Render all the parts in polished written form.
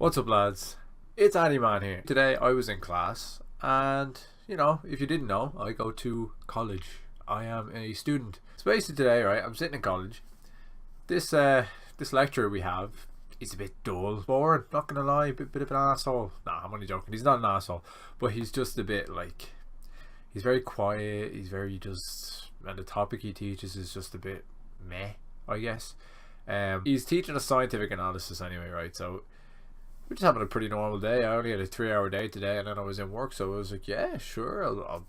What's up, lads? It's Adyman here. Today I was in class, and you know, if you didn't know, I go to college. I am a student. So basically today, right, I'm sitting in college. This lecturer we have is a bit dull, boring, not gonna lie, a bit of an asshole. Nah, I'm only joking. He's not an asshole, but he's just a bit like, he's very quiet, he's very just, and the topic he teaches is just a bit meh, I guess. He's teaching a scientific analysis anyway, right? So we're just having a pretty normal day. I only had a 3-hour day today, and then I was in work, so I was like, yeah, sure, I'll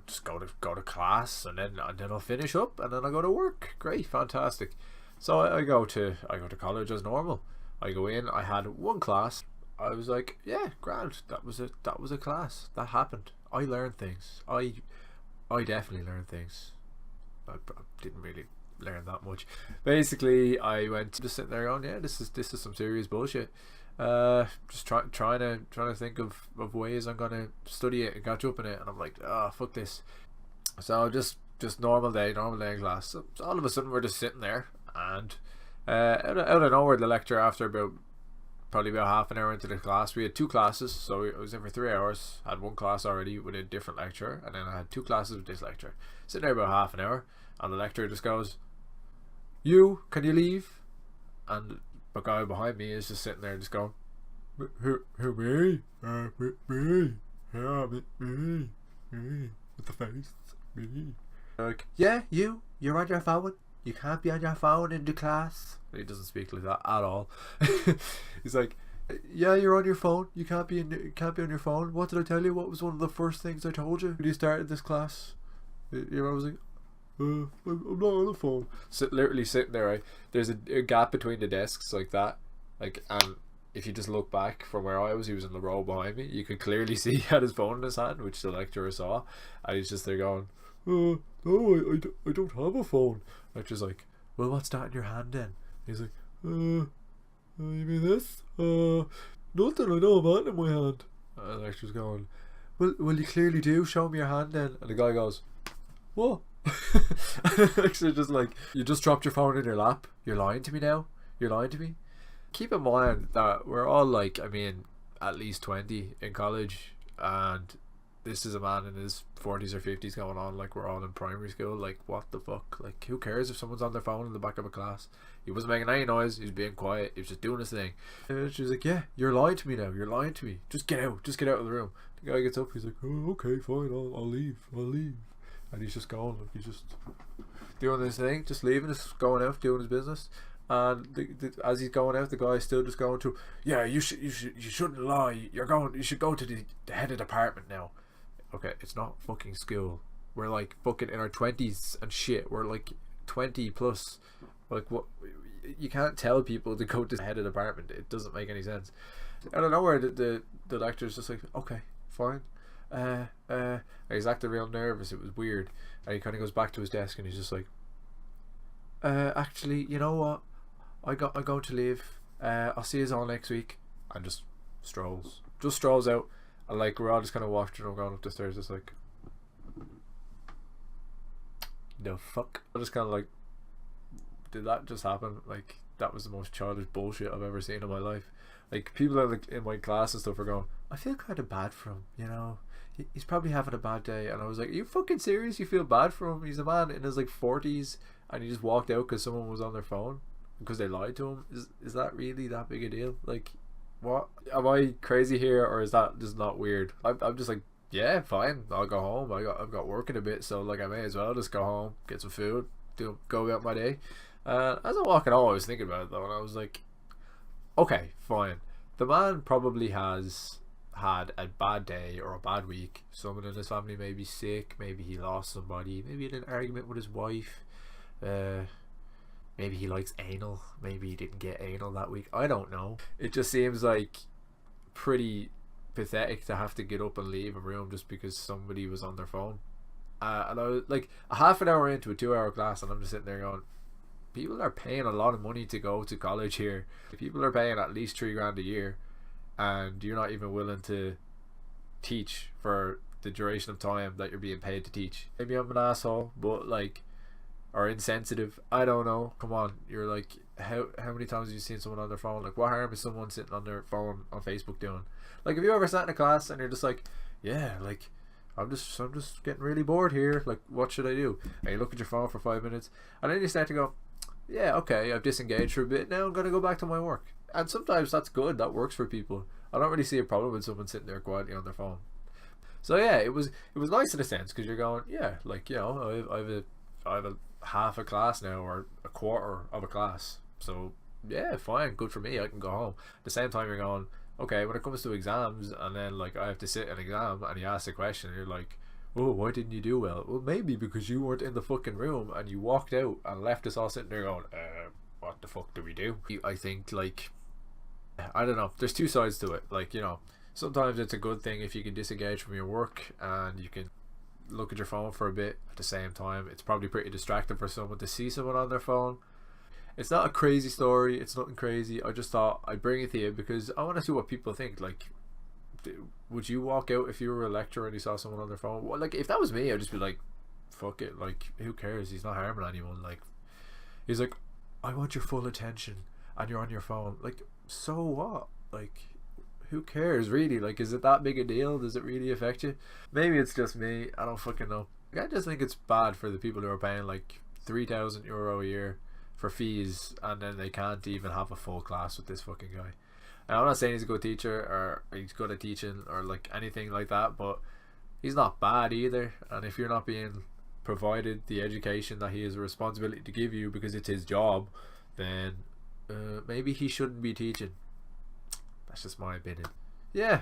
just go to class, and then I'll finish up, and then I'll go to work. Great, fantastic. So I go to college as normal. I go in. I had one class. I was like, yeah, grand. That was a class that happened. I learned things. I definitely learned things. I didn't really learn that much. Basically, I went just sitting there going, yeah, this is some serious bullshit. Just trying to think of ways I'm gonna study it and catch up in it, and I'm like, oh, fuck this. So just normal day in class. So all of a sudden we're just sitting there, and out of nowhere, the lecturer, after probably about half an hour into the class, we had two classes, so I was in for 3 hours. Had one class already with a different lecturer, and then I had two classes with this lecturer. Sitting there about half an hour, and the lecturer just goes, can you leave? And the guy behind me is just sitting there just going, who me? Me. Yeah, me. With the face. Me. Like, yeah, you're on your phone. You can't be on your phone in the class. He doesn't speak like that at all. He's like, yeah, you're on your phone. You can't be on your phone. What did I tell you? What was one of the first things I told you when you started this class? I was like, I'm not on the phone. Literally sitting there, right? There's a gap between the desks like that, and if you just look back from where I was, he was in the row behind me. You could clearly see he had his phone in his hand, which the lecturer saw, and he's just there going, no, I don't have a phone. Lecturer's like, well, what's that in your hand then? He's like, you mean this? Nothing, I don't have that in my hand. And the lecturer's going, well, you clearly do. Show me your hand then. And the guy goes, what? Actually, just like, you just dropped your phone in your lap. You're lying to me now. You're lying to me. Keep in mind that we're all like, I mean, at least 20 in college, and this is a man in his 40s or 50s going on like we're all in primary school. Like, what the fuck? Like, who cares if someone's on their phone in the back of a class? He wasn't making any noise. He was being quiet. He was just doing his thing. And she's like, yeah, you're lying to me now. You're lying to me. Just get out. Just get out of the room. The guy gets up. He's like, oh, okay, fine. I'll leave. And he's just going, like, he's just doing this thing, just leaving, just going out, doing his business. And as he's going out, the guy's still just going to, yeah, you shouldn't lie. You should go to the head of department now. Okay, it's not fucking school. We're like fucking in our 20s and shit. We're like 20 plus. Like, what? You can't tell people to go to the head of department. It doesn't make any sense. I don't know where the lecturer's just like, okay, fine. He's acting real nervous. It was weird, and he kind of goes back to his desk and he's just like, actually, you know what, I'm going to leave. I'll see you all next week. And just strolls out, and like, we're all just kind of watching him going up the stairs, just like, the fuck. I just kind of like, did that just happen? Like, that was the most childish bullshit I've ever seen in my life. Like, people in my class and stuff are going, I feel kind of bad for him, you know, he's probably having a bad day. And I was like, are you fucking serious? You feel bad for him? He's a man in his like 40s, and he just walked out because someone was on their phone because they lied to him. Is that really that big a deal? Like, what? Am I crazy here, or is that just not weird? I'm just like, yeah, fine, I'll go home. I've got work in a bit, so like, I may as well just go home, get some food, go about my day. As I'm walking home, I was thinking about it though, and I was like, okay, fine. The man probably has had a bad day or a bad week. Someone in his family may be sick. Maybe he lost somebody. Maybe he had an argument with his wife. Maybe he likes anal. Maybe he didn't get anal that week. I don't know. It just seems like pretty pathetic to have to get up and leave a room just because somebody was on their phone. And I was like a half an hour into a 2-hour class, and I'm just sitting there going, people are paying a lot of money to go to college here. People are paying at least $3,000 a year, and you're not even willing to teach for the duration of time that you're being paid to teach. Maybe I'm an asshole, but like, or insensitive, I don't know. Come on, you're like how many times have you seen someone on their phone? Like, what harm is someone sitting on their phone on Facebook doing? Like, have you ever sat in a class and you're just like, yeah, like, I'm just getting really bored here. Like, what should I do? And you look at your phone for 5 minutes, and then you start to go, yeah, okay, I've disengaged for a bit. Now I'm gonna go back to my work. And sometimes that's good. That works for people. I don't really see a problem with someone sitting there quietly on their phone. So yeah, it was nice in a sense, because you're going, yeah, like, you know, I have a half a class now, or a quarter of a class. So yeah, fine, good for me. I can go home. At the same time, you're going, okay, when it comes to exams, and then like I have to sit an exam, and you ask a question, and you're like, oh, why didn't you do well? Well, maybe because you weren't in the fucking room and you walked out and left us all sitting there going, what the fuck do we do? I think, like, I don't know, there's two sides to it. Like, you know, sometimes it's a good thing if you can disengage from your work and you can look at your phone for a bit. At the same time, it's probably pretty distracting for someone to see someone on their phone. It's not a crazy story, it's nothing crazy. I just thought I'd bring it to you because I want to see what people think. Like, would you walk out if you were a lecturer and you saw someone on their phone? Well, like, if that was me, I'd just be like, fuck it, like, who cares? He's not harming anyone. Like, he's like, I want your full attention and you're on your phone. Like, so what? Like, who cares really? Like, is it that big a deal? Does it really affect you? Maybe it's just me, I don't fucking know. I just think it's bad for the people who are paying like €3,000 a year for fees, and then they can't even have a full class with this fucking guy. Now, I'm not saying he's a good teacher or he's good at teaching or like anything like that, but he's not bad either. And if you're not being provided the education that he has a responsibility to give you because it's his job, then maybe he shouldn't be teaching. That's just my opinion. Yeah,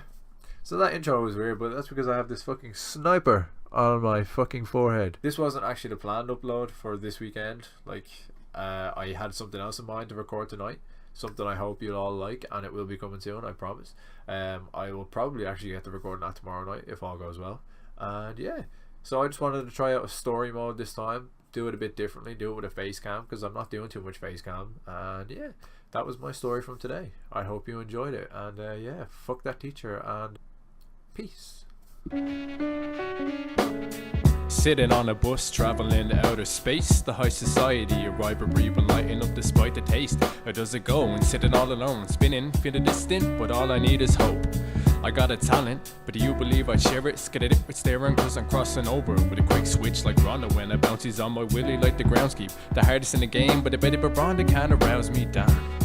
so that intro was weird, but that's because I have this fucking sniper on my fucking forehead. This wasn't actually the planned upload for this weekend. Like, I had something else in mind to record tonight, something I hope you'll all like, and it will be coming soon, I promise. I will probably actually get to recording that tomorrow night if all goes well. And yeah, so I just wanted to try out a story mode this time, do it a bit differently, do it with a face cam, because I'm not doing too much face cam. And yeah, that was my story from today. I hope you enjoyed it, and yeah, fuck that teacher, and peace. Sitting on a bus, traveling to outer space. The high society, a rivalry, but lighting up despite the taste. Or does it go and sitting all alone, spinning, feeling distant, but all I need is hope. I got a talent, but do you believe I'd share it? Skid it with staring, cause I'm crossing over with a quick switch like Ronda when I bounces on my willy like the groundskeep. The hardest in the game, but I bet if a Ronda can't arouse me down.